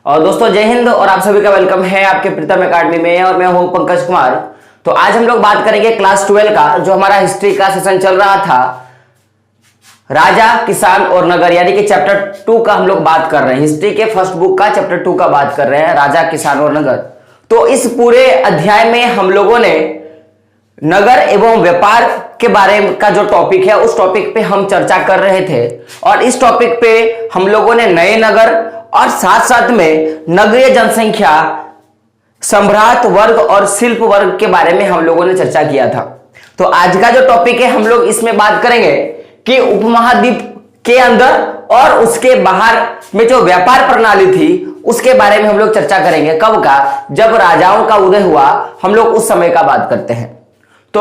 और दोस्तों जय हिंद और आप सभी का वेलकम है आपके प्रीतम एकेडमी में और मैं हूं पंकज कुमार। तो आज हम लोग बात करेंगे क्लास 12 का जो हमारा हिस्ट्री का सेशन चल रहा था, राजा किसान और नगर, यानी कि चैप्टर 2 का हम लोग बात कर रहे हैं। हिस्ट्री के फर्स्ट बुक का चैप्टर 2 का बात कर रहे हैं, राजा किसान और नगर। तो इस पूरे अध्याय में हम लोगों ने नगर एवं व्यापार के बारे का जो टॉपिक है उस टॉपिक पे हम चर्चा कर रहे थे और इस टॉपिक पे हम लोगों ने नए नगर और साथ साथ में नगरीय जनसंख्या, सम्राट वर्ग और शिल्प वर्ग के बारे में हम लोगों ने चर्चा किया था। तो आज का जो टॉपिक है हम लोग इसमें बात करेंगे कि उपमहाद्वीप के अंदर और उसके बाहर में जो व्यापार प्रणाली थी उसके बारे में हम लोग चर्चा करेंगे। कब का? जब राजाओं का उदय हुआ, हम लोग उस समय का बात करते हैं। तो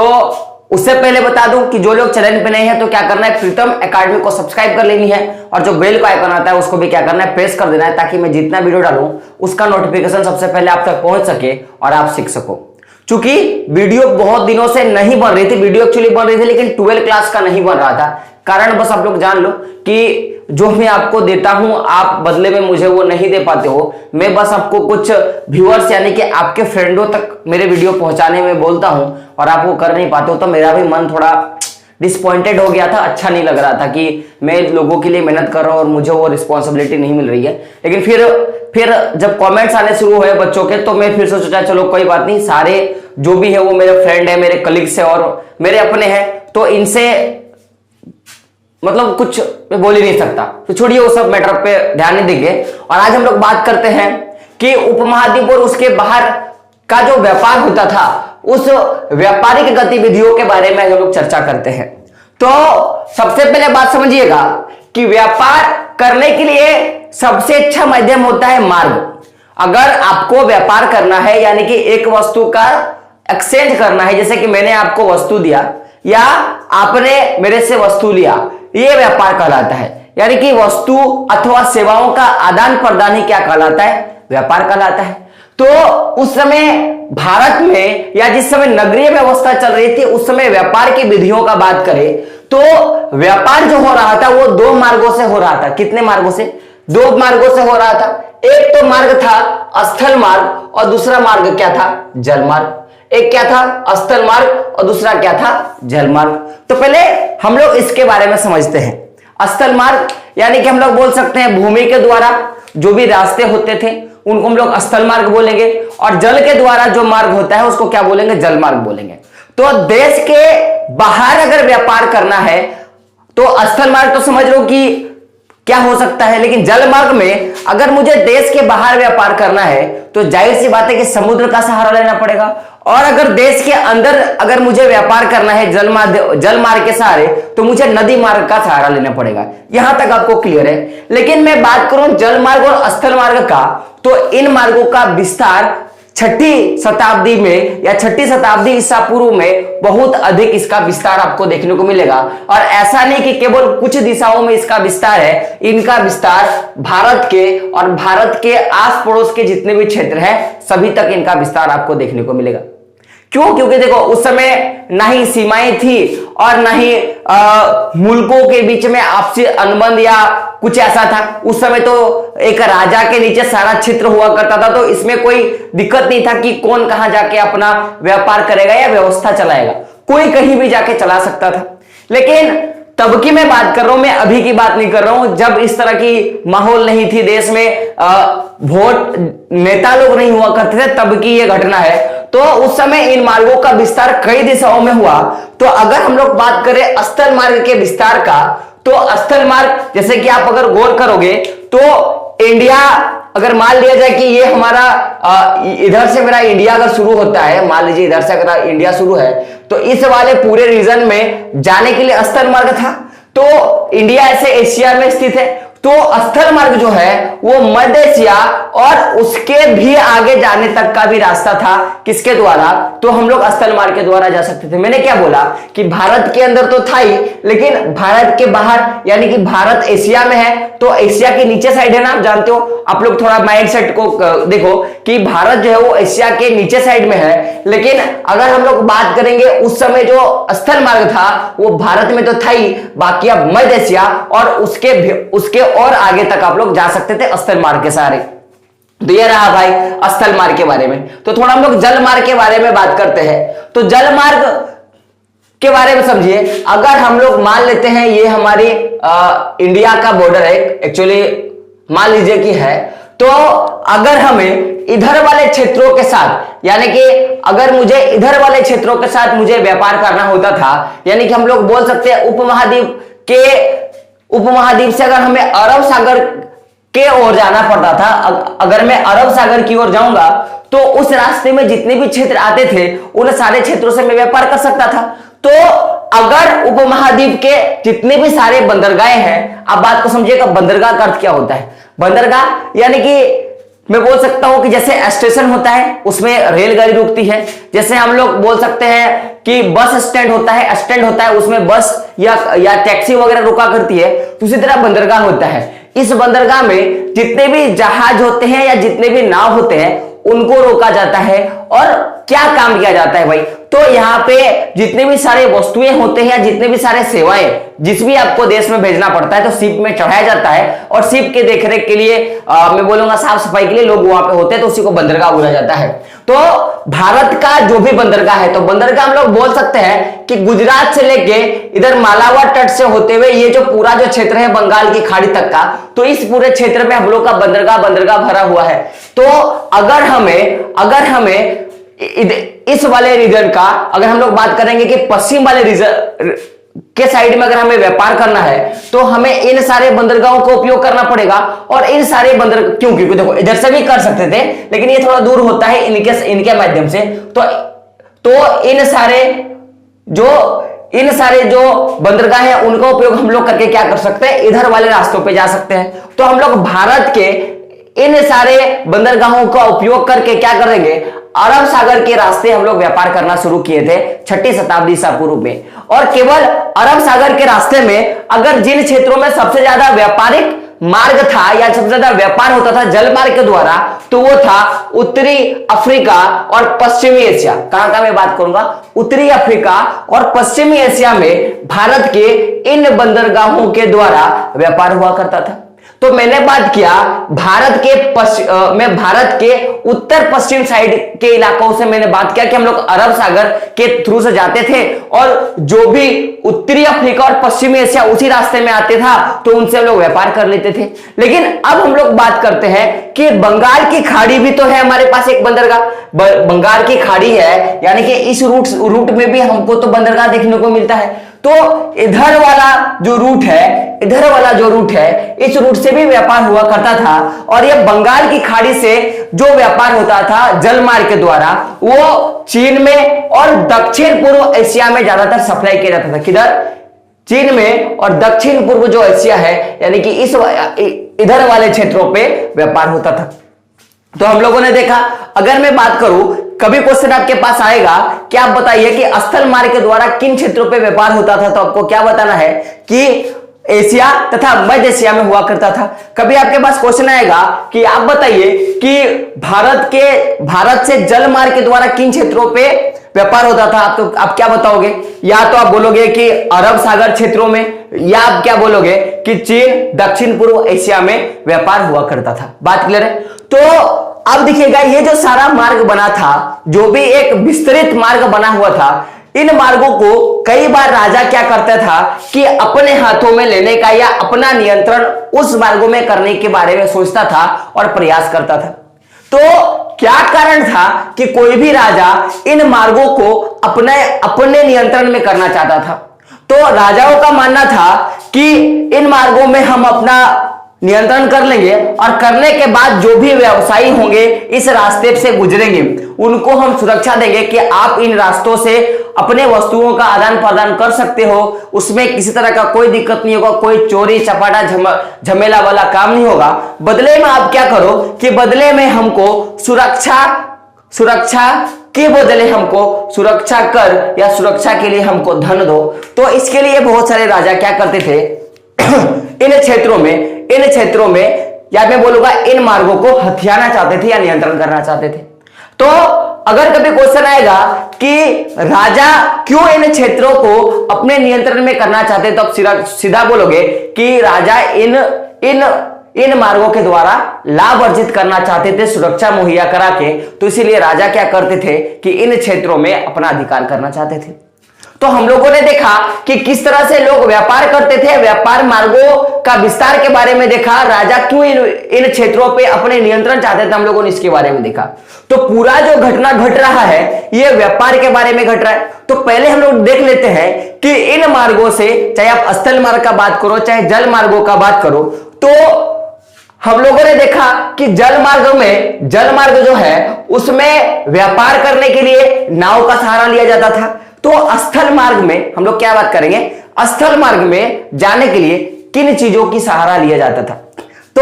उससे पहले बता दूं कि जो लोग चैनल पे नए हैं तो क्या करना है, प्रीतम एकेडमी को सब्सक्राइब कर लेनी है और जो बेल का आइकन आता है उसको भी क्या करना है, प्रेस कर देना है, ताकि मैं जितना वीडियो डालूं उसका नोटिफिकेशन सबसे पहले आप तक पहुंच सके और आप सीख सको। चूंकि वीडियो बहुत दिनों से नहीं बन रही थी, वीडियो एक्चुअली बन रही थी लेकिन 12 क्लास का नहीं बन रहा था। कारण बस आप लोग जान लो कि जो मैं आपको देता हूं आप बदले में मुझे वो नहीं दे पाते हो। मैं बस आपको कुछ व्यूअर्स यानी कि आपके फ्रेंडों तक मेरे वीडियो पहुंचाने में बोलता हूं और आप वो कर नहीं पाते हो। तो मेरा भी मन थोड़ा डिसपॉइंटेड हो गया था, अच्छा नहीं लग रहा था कि मैं लोगों के लिए मेहनत कर रहा हूं और मुझे वो रिस्पॉन्सिबिलिटी नहीं मिल रही है। लेकिन फिर जब कमेंट्स आने शुरू हुए बच्चों के तो मैं फिर से सोचा चलो कोई बात नहीं, सारे जो भी है वो मेरे फ्रेंड है, मेरे कलीग्स है और मेरे अपने हैं, तो इनसे मतलब कुछ मैं बोल ही नहीं सकता। तो छोड़िए वो सब मैटर पे ध्यान नहीं देंगे और आज हम लोग बात करते हैं कि उपमहाद्वीप और उसके बाहर का जो व्यापार होता था उस व्यापारिक गतिविधियों के बारे में हम लोग चर्चा करते हैं। तो सबसे पहले बात समझिएगा कि व्यापार करने के लिए सबसे अच्छा माध्यम होता है मार्ग। अगर आपको व्यापार करना है यानी कि एक वस्तु का एक्सचेंज करना है, जैसे कि मैंने आपको वस्तु दिया या आपने मेरे से वस्तु लिया, यह व्यापार कहलाता है। यानी कि वस्तु अथवा सेवाओं का आदान प्रदान ही क्या कहलाता है, व्यापार कहलाता है। तो उस समय भारत में या जिस समय नगरीय व्यवस्था चल रही थी उस समय व्यापार की विधियों का बात करें तो व्यापार जो हो रहा था वो 2 मार्गों से हो रहा था। कितने मार्गों से? 2 मार्गों से हो रहा था। एक तो मार्ग था स्थल मार्ग और दूसरा मार्ग क्या था, जल मार्ग। एक क्या था, स्थल मार्ग और दूसरा क्या था, जल मार्ग। तो पहले हम लोग इसके बारे में समझते हैं। स्थल मार्ग यानी कि हम लोग बोल सकते हैं भूमि के द्वारा जो भी रास्ते होते थे उनको हम लोग स्थल मार्ग बोलेंगे और जल के द्वारा जो मार्ग होता है उसको क्या बोलेंगे, जल मार्ग बोलेंगे। तो देश के बाहर अगर व्यापार करना है तो स्थल मार्ग तो समझ लो कि क्या हो सकता है, लेकिन जल मार्ग में अगर मुझे देश के बाहर व्यापार करना है तो जाहिर सी बात है कि समुद्र का सहारा लेना पड़ेगा। और अगर देश के अंदर अगर मुझे व्यापार करना है जल मार्ग के सहारे तो मुझे नदी मार्ग का सहारा लेना पड़ेगा। यहां तक आपको क्लियर है। लेकिन मैं बात करूं जल मार्ग और स्थल मार्ग का, तो इन मार्गों का विस्तार 6ठी शताब्दी में या 6ठी शताब्दी ईसा पूर्व में बहुत अधिक इसका विस्तार आपको देखने को मिलेगा। और ऐसा नहीं कि केवल कुछ दिशाओं में इसका विस्तार है, इनका विस्तार भारत के और भारत के आस पड़ोस के जितने भी क्षेत्र हैं सभी तक इनका विस्तार आपको देखने को मिलेगा। क्यों? क्योंकि देखो उस समय ना ही सीमाएं थी और ना ही मुल्कों के बीच में आपसी अनुबंध या कुछ ऐसा था। उस समय तो एक राजा के नीचे सारा क्षेत्र हुआ करता था, तो इसमें कोई दिक्कत नहीं था कि कौन कहां जाके अपना व्यापार करेगा या व्यवस्था चलाएगा, कोई कहीं भी जाके चला सकता था। लेकिन तब की मैं बात कर रहा हूं, मैं अभी की बात नहीं कर रहा हूं, जब इस तरह की माहौल नहीं थी देश में, वोट नेता लोग नहीं हुआ करते थे, तब की यह घटना है। तो उस समय इन मार्गों का विस्तार कई दिशाओं में हुआ। तो अगर हम लोग बात करें स्थल मार्ग के विस्तार का, तो स्थल मार्ग जैसे कि आप अगर गौर करोगे तो इंडिया, अगर मान लिया जाए कि ये हमारा इधर से मेरा इंडिया अगर शुरू होता है, मान लीजिए इधर से अगर इंडिया शुरू है तो इस वाले पूरे रीजन में जाने के लिए स्थल मार्ग था। तो इंडिया ऐसे एशिया में स्थित है, तो स्थल मार्ग जो है वो मध्य एशिया और उसके भी आगे जाने तक का भी रास्ता था। किसके द्वारा? तो हम लोग स्थल मार्ग के द्वारा जा सकते थे। मैंने क्या बोला कि भारत के अंदर तो था ही, लेकिन भारत के बाहर यानी कि भारत एशिया में है तो एशिया के नीचे साइड है ना, आप जानते हो। आप लोग थोड़ा माइंड सेट को देखो कि भारत जो है वो एशिया के नीचे साइड में है, लेकिन अगर हम लोग बात करेंगे उस समय जो स्थल मार्ग था वो भारत में तो था ही, बाकी अब मध्य एशिया और उसके और आगे तक आप लोग जा सकते थे स्थल मार्ग के सहारे। तो ये रहा भाई स्थल मार्ग के बारे में। तो थोड़ा हम लोग जल मार्ग के बारे में बात करते हैं। तो जल मार्ग के बारे में समझिए, अगर हम लोग मान लेते हैं ये हमारी इंडिया का बॉर्डर है, एक्चुअली मान लीजिए कि है, तो अगर हमें इधर वाले क्षेत्रों के साथ, यानी कि अगर मुझे इधर वाले क्षेत्रों के साथ मुझे व्यापार करना होता था, यानी कि हम लोग बोल सकते हैं उपमहाद्वीप से अगर हमें अरब सागर के ओर जाना पड़ता था, अगर मैं अरब सागर की ओर जाऊंगा तो उस रास्ते में जितने भी क्षेत्र आते थे उन सारे क्षेत्रों से मैं व्यापार कर सकता था। तो अगर उपमहाद्वीप के जितने भी सारे बंदरगाहें हैं, आप बात को समझिएगा, बंदरगाह का अर्थ क्या होता है? बंदरगाह यानी कि मैं बोल सकता हूं कि जैसे स्टेशन होता है उसमें रेलगाड़ी रुकती है, जैसे हम लोग बोल सकते हैं कि बस स्टैंड होता है उसमें बस या टैक्सी वगैरह रुका करती है, तो उसी तरह बंदरगाह होता है। इस बंदरगाह में जितने भी जहाज होते हैं या जितने भी नाव होते हैं उनको रोका जाता है और क्या काम किया जाता है भाई? तो यहाँ पे जितने भी सारे वस्तुएं होते हैं या जितने भी सारे सेवाएं जिस भी आपको देश में भेजना पड़ता है तो शिप में चढ़ाया जाता है, और शिप के देखरेख के लिए मैं बोलूंगा साफ सफाई के लिए लोग वहां पे होते हैं, तो उसी को बंदरगाह बोला जाता है। तो भारत का जो भी बंदरगाह है, तो बंदरगाह हम लोग बोल सकते हैं कि गुजरात से लेके इधर मालाबार तट से होते हुए ये जो पूरा जो क्षेत्र है बंगाल की खाड़ी तक का, तो इस पूरे क्षेत्र में हम लोग का बंदरगाह भरा हुआ है। तो अगर हमें इस वाले रीजन का अगर हम लोग बात करेंगे कि पश्चिम वाले रीजन के साइड में अगर हमें व्यापार करना है तो हमें इन सारे बंदरगाहों का उपयोग करना पड़ेगा। और इन सारे क्योंकि देखो इधर से भी कर सकते थे लेकिन ये थोड़ा दूर होता है इनके माध्यम से, तो इन सारे जो बंदरगाह है उनका उपयोग हम लोग करके क्या कर सकते हैं, इधर वाले रास्तों पे जा सकते हैं। तो हम लोग भारत के इन सारे बंदरगाहों का उपयोग करके क्या करेंगे, अरब सागर के रास्ते हम लोग व्यापार करना शुरू किए थे 6ठी शताब्दी ईसा पूर्व में। और केवल अरब सागर के रास्ते में अगर जिन क्षेत्रों में सबसे ज्यादा व्यापारिक मार्ग था या सबसे ज्यादा व्यापार होता था जल मार्ग के द्वारा, तो वो था उत्तरी अफ्रीका और पश्चिमी एशिया। कहां का मैं बात करूंगा, उत्तरी अफ्रीका और पश्चिमी एशिया में भारत के इन बंदरगाहों के द्वारा व्यापार हुआ करता था। तो मैंने बात किया भारत के उत्तर पश्चिम साइड के इलाकों से मैंने बात किया कि हम लोग अरब सागर के थ्रू से जाते थे और जो भी उत्तरी अफ्रीका और पश्चिमी एशिया उसी रास्ते में आते था तो उनसे हम लोग व्यापार कर लेते थे। लेकिन अब हम लोग बात करते हैं कि बंगाल की खाड़ी भी तो है हमारे पास एक बंदरगाह, बंगाल की खाड़ी है, यानी कि इस रूट में भी हमको तो बंदरगाह देखने को मिलता है। तो इधर वाला जो रूट है इस रूट से भी व्यापार हुआ करता था, और ये बंगाल की खाड़ी से जो व्यापार होता था जल मार्ग के द्वारा वो चीन में और दक्षिण पूर्व एशिया में ज्यादातर सप्लाई किया जाता था। किधर? चीन में और दक्षिण पूर्व जो एशिया है यानी कि इधर वाले क्षेत्रों पे व्यापार होता था। तो हम लोगों ने देखा, अगर मैं बात करूं, कभी क्वेश्चन आपके पास आएगा कि आप बताइए कि स्थल मार्ग के द्वारा किन क्षेत्रों पे व्यापार होता था, तो आपको क्या बताना है कि एशिया तथा मध्य एशिया में हुआ करता था। कभी आपके पास क्वेश्चन आएगा कि आप बताइए कि भारत से जल मार्ग के द्वारा किन क्षेत्रों पे व्यापार होता था, आप क्या बताओगे? या तो आप बोलोगे कि अरब सागर क्षेत्रों में, या आप क्या बोलोगे कि चीन दक्षिण पूर्व एशिया में व्यापार हुआ करता था। बात क्लियर है? तो अब देखिएगा ये जो सारा मार्ग बना था, जो भी एक विस्तृत मार्ग बना हुआ था, इन मार्गों को कई बार राजा क्या करता था कि अपने हाथों में लेने का या अपना नियंत्रण उस मार्गों में करने के बारे में सोचता था और प्रयास करता था। तो क्या कारण था कि कोई भी राजा इन मार्गों को अपने नियंत्रण में करना चाहता था? तो राजाओं का मानना था कि इन मार्गों में हम अपना नियंत्रण कर लेंगे और करने के बाद जो भी व्यवसायी होंगे इस रास्ते से गुजरेंगे उनको हम सुरक्षा देंगे कि आप इन रास्तों से अपने वस्तुओं का आदान प्रदान कर सकते हो, उसमें किसी तरह का कोई दिक्कत नहीं होगा, कोई चोरी चपाटा झमेला वाला काम नहीं होगा। बदले में आप क्या करो कि बदले में हमको सुरक्षा के बदले हमको सुरक्षा कर या सुरक्षा के लिए हमको धन दो। तो इसके लिए बहुत सारे राजा क्या करते थे इन क्षेत्रों में या मैं बोलूंगा इन मार्गों को हथियाना चाहते थे या नियंत्रण करना चाहते थे। तो अगर कभी क्वेश्चन आएगा कि राजा क्यों इन क्षेत्रों को अपने नियंत्रण में करना चाहते, तो आप सीधा बोलोगे कि राजा इन मार्गों के द्वारा लाभ अर्जित करना चाहते थे, सुरक्षा मुहैया करा के। तो इसीलिए राजा क्या करते थे कि इन क्षेत्रों में अपना अधिकार करना चाहते थे। तो हम लोगों ने देखा कि किस तरह से लोग व्यापार करते थे, व्यापार मार्गों का विस्तार के बारे में देखा, राजा क्यों इन क्षेत्रों पे अपने नियंत्रण चाहते थे, हम लोगों ने इसके बारे में देखा। तो पूरा जो घटना घट रहा है ये व्यापार के बारे में घट रहा है। तो पहले हम लोग देख लेते हैं कि इन मार्गों से, चाहे आप स्थल मार्ग का बात करो चाहे जल मार्गों का बात करो, तो हम लोगों ने देखा कि जल मार्ग जो है उसमें व्यापार करने के लिए नाव का सहारा लिया जाता था। तो स्थल मार्ग में हम लोग क्या बात करेंगे, स्थल मार्ग में जाने के लिए किन चीजों की सहारा लिया जाता था। तो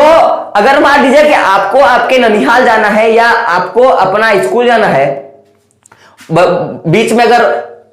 अगर मान लीजिए कि आपको आपके ननिहाल जाना है या आपको अपना स्कूल जाना है, बीच में अगर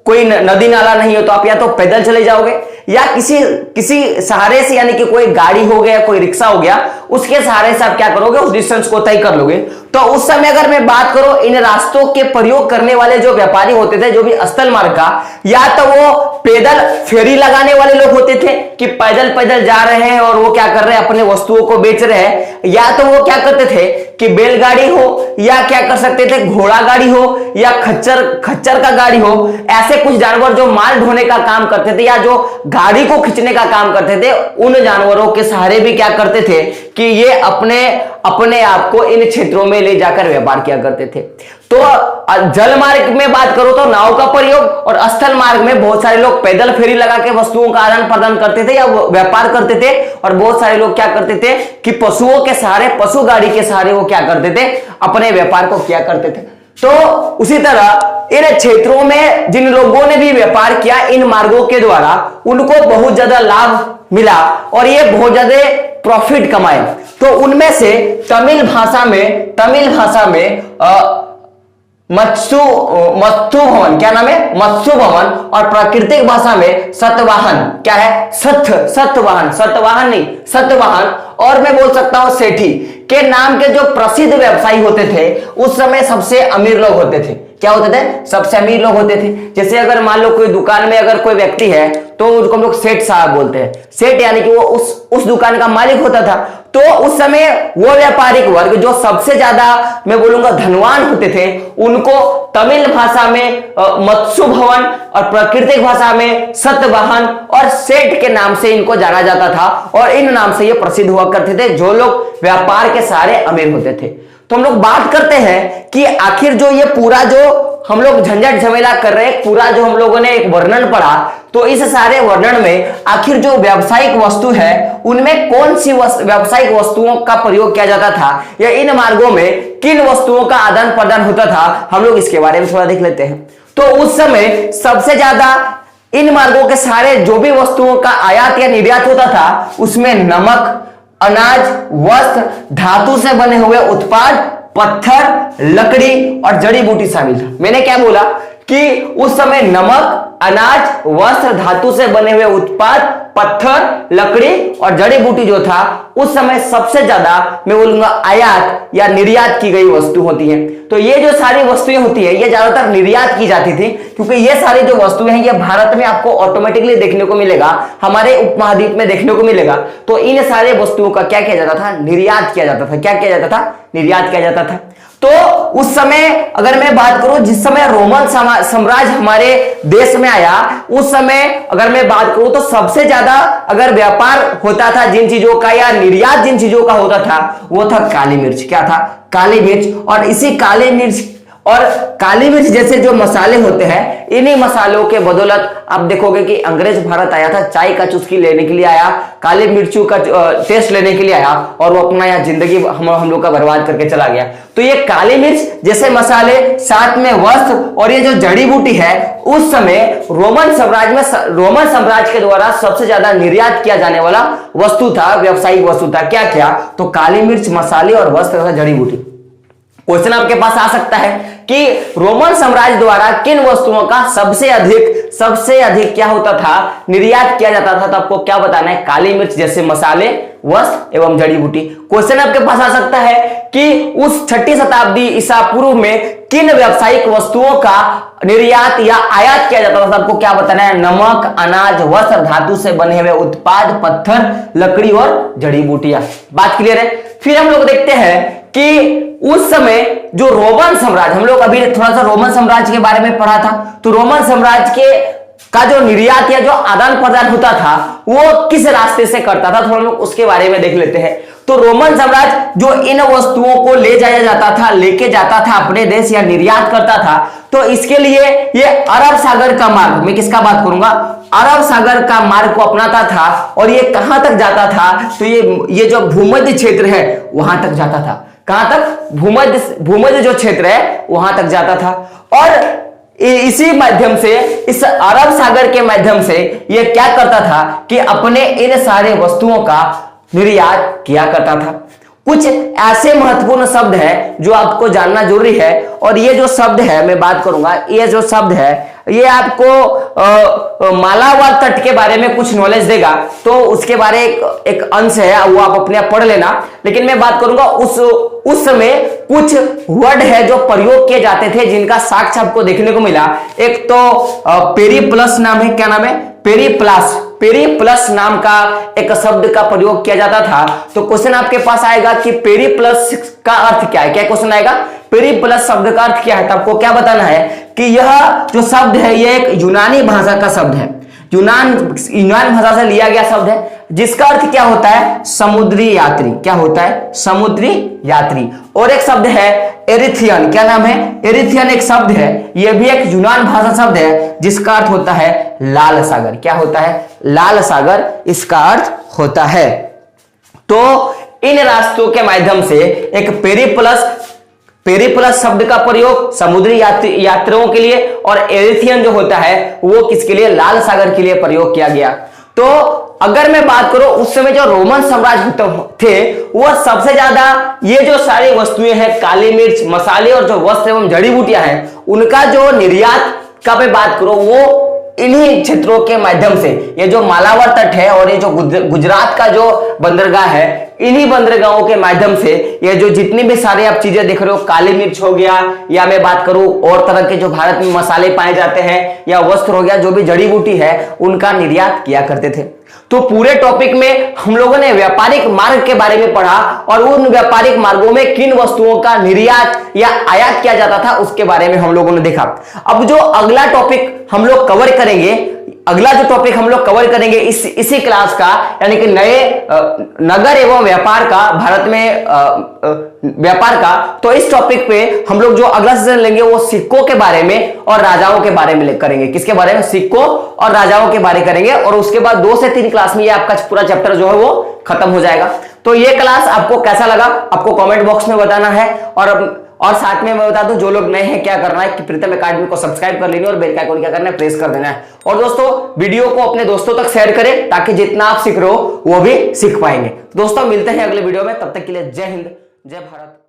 कोई नदी नाला नहीं हो तो आप या तो पैदल चले जाओगे या किसी सहारे से, यानी कि कोई गाड़ी हो गया, कोई रिक्शा हो गया, उसके सहारे से आप क्या करोगे, उस डिस्टेंस को तय कर लोगे। तो उस समय अगर मैं बात करूं, इन रास्तों के प्रयोग करने वाले जो व्यापारी होते थे, जो भी स्थल मार्ग का, या तो वो पैदल फेरी लगाने वाले लोग होते थे कि पैदल जा रहे हैं और वो क्या कर रहे हैं, अपने वस्तुओं को बेच रहे हैं, या तो वो क्या करते थे कि बैलगाड़ी हो, या क्या कर सकते थे घोड़ा गाड़ी हो, या खच्चर का गाड़ी हो, ऐसे कुछ जानवर जो माल ढोने का काम करते थे या जो गाड़ी को खींचने का काम करते थे, उन जानवरों के सहारे भी क्या करते थे कि ये अपने आप को इन क्षेत्रों में ले जाकर व्यापार किया करते थे। तो जल मार्ग में बात करो तो नाव का प्रयोग, और स्थल मार्ग में बहुत सारे लोग पैदल फेरी लगा के वस्तुओं का आदान प्रदान करते थे या व्यापार करते थे, और बहुत सारे लोग क्या करते थे कि पशुओं के सहारे, पशु गाड़ी के सहारे वो क्या करते थे, अपने व्यापार को किया करते थे। तो उसी तरह इन क्षेत्रों में जिन लोगों ने भी व्यापार किया इन मार्गों के द्वारा, उनको बहुत ज्यादा लाभ मिला और ये बहुत ज्यादा प्रॉफिट कमाए। तो उनमें से तमिल भाषा में मत्स्यु भवन, क्या नाम है, मत्स्यु भवन, और प्राकृतिक भाषा में सतवाहन, क्या है, सतवाहन नहीं, सतवाहन, और मैं बोल सकता हूं सेठी के नाम के जो प्रसिद्ध व्यवसायी होते थे, उस समय सबसे अमीर लोग होते थे। क्या होते थे, सबसे अमीर लोग होते थे। जैसे अगर मान लो कोई दुकान में अगर कोई व्यक्ति है तो उसको हम लोग सेठ साहब बोलते हैं। सेठ यानी कि वो उस दुकान का मालिक होता था। तो उस समय वो व्यापारिक वर्ग जो सबसे ज्यादा मैं बोलूंगा धनवान होते थे, उनको तमिल भाषा में मत्स्यु भवन और प्राकृतिक भाषा में सतवाहन और सेठ के नाम से इनको जाना जाता था, और इन नाम से ये प्रसिद्ध हुआ करते थे जो लोग व्यापार के सारे अमीर होते थे। तो हम लोग बात करते हैं कि आखिर जो ये पूरा जो हम लोग झंझट झमेला कर रहे हैं, पूरा जो हम लोगों ने एक वर्णन पढ़ा, तो इस सारे वर्णन में आखिर जो व्यावसायिक वस्तु है उनमें कौन सी व्यावसायिक वस्तुओं का प्रयोग किया जाता था, या इन मार्गों में किन वस्तुओं का आदान प्रदान होता था, हम लोग इसके बारे में थोड़ा देख लेते हैं। तो उस समय सबसे ज्यादा इन मार्गों के सारे जो भी वस्तुओं का आयात या निर्यात होता था, उसमें नमक, अनाज, वस्त्र, धातु से बने हुए उत्पाद, पत्थर, लकड़ी और जड़ी बूटी शामिल था। मैंने क्या बोला कि उस समय नमक, अनाज, वस्त्र, धातु से बने हुए उत्पाद, पत्थर, लकड़ी और जड़ी बूटी जो था, उस समय सबसे ज्यादा मैं बोलूंगा आयात या निर्यात की गई वस्तु होती है। तो ये जो सारी वस्तुएं होती है ये ज्यादातर निर्यात की जाती थी, क्योंकि ये सारी जो वस्तुएं हैं ये भारत में आपको ऑटोमेटिकली देखने को मिलेगा, हमारे उपमहाद्वीप में देखने को मिलेगा। तो इन सारे वस्तुओं का क्या किया जाता था, निर्यात किया जाता था। क्या किया जाता था, निर्यात किया जाता था। तो उस समय अगर मैं बात करूं, जिस समय रोमन साम्राज्य हमारे देश में आया, उस समय अगर मैं बात करूं तो सबसे ज्यादा अगर व्यापार होता था जिन चीजों का या निर्यात जिन चीजों का होता था, वो था काली मिर्च। क्या था, काली मिर्च। और इसी काली मिर्च जैसे जो मसाले होते हैं, इन्हीं मसालों के बदौलत आप देखोगे कि अंग्रेज भारत आया था, चाय का चुस्की लेने के लिए आया, काली मिर्चों का टेस्ट लेने के लिए आया, और वो अपना यहाँ जिंदगी हम लोग का बर्बाद करके चला गया। तो ये काली मिर्च जैसे मसाले, साथ में वस्त्र और ये जो जड़ी बूटी है, उस समय रोमन साम्राज्य के द्वारा सबसे ज्यादा निर्यात किया जाने वाला वस्तु था, व्यावसायिक वस्तु था। क्या क्या, तो काली मिर्च, मसाले और वस्त्र तथा जड़ी बूटी। क्वेश्चन आपके पास आ सकता है कि रोमन साम्राज्य द्वारा किन वस्तुओं का सबसे अधिक क्या होता था, निर्यात किया जाता था। तो आपको क्या बताना है, काली मिर्च जैसे मसाले, वस्त्र एवं जड़ी बूटी। क्वेश्चन आपके पास आ सकता है कि उस 6ठी शताब्दी ईसा पूर्व में किन व्यावसायिक वस्तुओं का निर्यात या आयात किया जाता था? आपको क्या बताना है? नमक, अनाज, वस्त्र, धातु से बने हुए उत्पाद, पत्थर, लकड़ी और जड़ी बूटियां। बात क्लियर है? फिर हम लोग देखते हैं कि उस समय जो रोमन साम्राज्य, हम लोग अभी थोड़ा सा रोमन साम्राज्य के बारे में पढ़ा था, तो रोमन साम्राज्य के का जो निर्यात या जो आदान प्रदान होता था वो किस रास्ते से करता था, थोड़ा लोग उसके बारे में देख लेते हैं। तो रोमन साम्राज्य जो इन वस्तुओं को ले जाया जाता था, लेके जाता था अपने देश या निर्यात करता था, तो इसके लिए ये अरब सागर का मार्ग, मैं किसका बात करूंगा? अरब सागर का मार्ग को अपनाता था। और ये कहां तक जाता था? तो ये जो भूमध्य क्षेत्र है वहां तक जाता था। कहां तक? भूमध्य जो क्षेत्र है वहां तक जाता था। और इसी माध्यम से, इस अरब सागर के माध्यम से यह क्या करता था कि अपने इन सारे वस्तुओं का निर्यात किया करता था। कुछ ऐसे महत्वपूर्ण शब्द हैं जो आपको जानना जरूरी है, और ये जो शब्द है मैं बात करूंगा, ये जो शब्द है ये आपको मालाबार तट के बारे में कुछ नॉलेज देगा, तो उसके बारे एक अंश है वो आप अपने आप पढ़ लेना। लेकिन मैं बात करूंगा उस समय कुछ वर्ड है जो प्रयोग किए जाते थे जिनका साक्ष्य आपको देखने को मिला। एक तो पेरीप्लस नाम है, क्या नाम है? पेरीप्लस नाम का एक शब्द का प्रयोग किया जाता था। तो क्वेश्चन आपके पास आएगा कि पेरीप्लस का अर्थ क्या है? क्या क्वेश्चन आएगा? पेरीप्लस शब्द का अर्थ क्या है? तो आपको क्या बताना है कि यह जो शब्द है ये एक यूनानी भाषा का शब्द है, यूनान भाषा से लिया गया शब्द है, जिसका अर्थ क्या होता है? समुद्री यात्री। क्या होता है? समुद्री यात्री। और एक शब्द है एरिथियन, क्या नाम है? एरिथियन एक शब्द है, यह भी एक यूनान भाषा शब्द है, जिसका अर्थ होता है लाल सागर। क्या होता है? लाल सागर इसका अर्थ होता है। तो इन रास्तों के माध्यम से एक पेरीप्लस शब्द का प्रयोग समुद्री यात्रियों के लिए, और एरिथियन जो होता है वो किसके लिए? लाल सागर के लिए प्रयोग किया गया। तो अगर मैं बात करूं उस समय जो रोमन साम्राज्य थे वो सबसे ज्यादा ये जो सारी वस्तुएं हैं, काली मिर्च, मसाले और जो वस्त्र एवं जड़ी बूटियां हैं, उनका जो निर्यात का मैं बात करूं वो इन्हीं क्षेत्रों के माध्यम से, ये जो मालाबार तट है और ये जो गुजरात का जो बंदरगाह है, इन्हीं बंदरगाहों के माध्यम से ये जो जितनी भी सारे आप चीजें देख रहे हो, काली मिर्च हो गया, या मैं बात करूं और तरह के जो भारत में मसाले पाए जाते हैं, या वस्त्र हो गया, जो भी जड़ी बूटी है, उनका निर्यात किया करते थे। तो पूरे टॉपिक में हम लोगों ने व्यापारिक मार्ग के बारे में पढ़ा, और उन व्यापारिक मार्गों में किन वस्तुओं का निर्यात या आयात किया जाता था उसके बारे में हम लोगों ने देखा। अब जो अगला टॉपिक हम लोग कवर करेंगे, इसी क्लास का, यानी कि नए नगर एवं व्यापार का, भारत में व्यापार का, तो इस टॉपिक पे हम लोग जो अगला सेशन लेंगे वो सिक्कों के बारे में और राजाओं के बारे में करेंगे। किसके बारे में? सिक्कों और राजाओं के बारे करेंगे। और उसके बाद 2 से 3 क्लास में ये आपका पूरा चैप्टर जो है वो खत्म हो जाएगा। तो ये क्लास आपको कैसा लगा आपको कमेंट बॉक्स में बताना है। और साथ में मैं बता दूं, जो लोग नए हैं क्या करना है कि प्रीतम एकेडमी को सब्सक्राइब कर लेनी और बेल का आइकन क्या करना है? प्रेस कर देना है। और दोस्तों वीडियो को अपने दोस्तों तक शेयर करें ताकि जितना आप सीख रहे हो वो भी सीख पाएंगे। दोस्तों मिलते हैं अगले वीडियो में, तब तक के लिए जय हिंद, जय भारत।